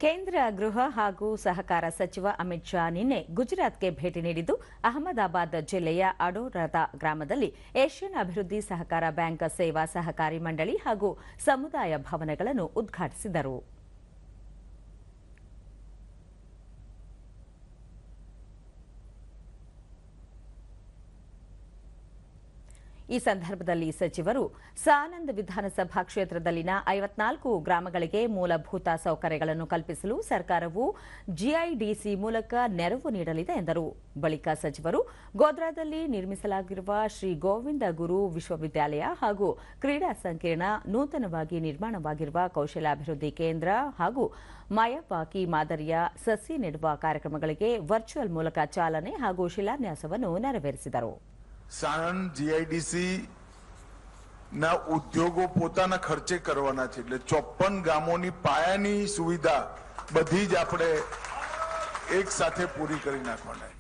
ಕೇಂದ್ರ ಗೃಹ ಹಾಗೂ ಸಹಕಾರ ಸಚಿವ ಅಮಿತ್ ಶಾ ನಿನ್ನೆ ಗುಜರಾತ್ಗೆ ಭೇಟಿ ನೀಡಿದ್ದು ಅಹಮದಾಬಾದ್ ಜಿಲ್ಲೆಯ ಅಡೋರದ ಗ್ರಾಮದಲ್ಲಿ ಏಷ್ಯನ್ ಅಭಿವೃದ್ಧಿ ಸಹಕಾರ ಬ್ಯಾಂಕ್ ಸೇವಾ ಸಹಕಾರಿ ಮಂಡಳಿ ಹಾಗೂ ಸಮುದಾಯ ಭವನಗಳನ್ನು ಉದ್ಘಾಟಿಸಿದರು. ಈ ಸಂದರ್ಭದಲ್ಲಿ ಸಚಿವರು ಸಾನಂದ್ ವಿಧಾನಸಭಾ ಕ್ಷೇತ್ರದಲ್ಲಿನ 54 ಗ್ರಾಮಗಳಿಗೆ ಮೂಲಭೂತ ಸೌಕರ್ಯಗಳನ್ನು ಕಲ್ಪಿಸಲು ಸರ್ಕಾರವು ಜಿಐಡಿಸಿ ಮೂಲಕ ನೆರವು ನೀಡಲಿದೆ ಎಂದರು. ಬಳಿಕ ಸಚಿವರು ಗೋಧ್ರಾದಲ್ಲಿ ನಿರ್ಮಿಸಲಾಗಿರುವ ಶ್ರೀ ಗೋವಿಂದ ಗುರು ವಿಶ್ವವಿದ್ಯಾಲಯ ಹಾಗೂ ಕ್ರೀಡಾ ಸಂಕೀರ್ಣ, ನೂತನವಾಗಿ ನಿರ್ಮಾಣವಾಗಿರುವ ಕೌಶಲ್ಯಾಭಿವೃದ್ಧಿ ಕೇಂದ್ರ ಹಾಗೂ ಮಾಯಾವಾಕಿ ಮಾದರಿಯ ಸಸಿ ನೆಡುವ ಕಾರ್ಯಕ್ರಮಗಳಿಗೆ ವರ್ಚುವಲ್ ಮೂಲಕ ಚಾಲನೆ ಹಾಗೂ ಶಿಲಾನ್ಯಾಸವನ್ನು ನೆರವೇರಿಸಿದರು. સાણંદ જીઆઈડીસી ના ઉદ્યોગો પોતાના ખર્ચે કરવાના છે, એટલે 54 ગામોની પાયાની સુવિધા બધી જ આપણે એક સાથે પૂરી કરી નાખવાના.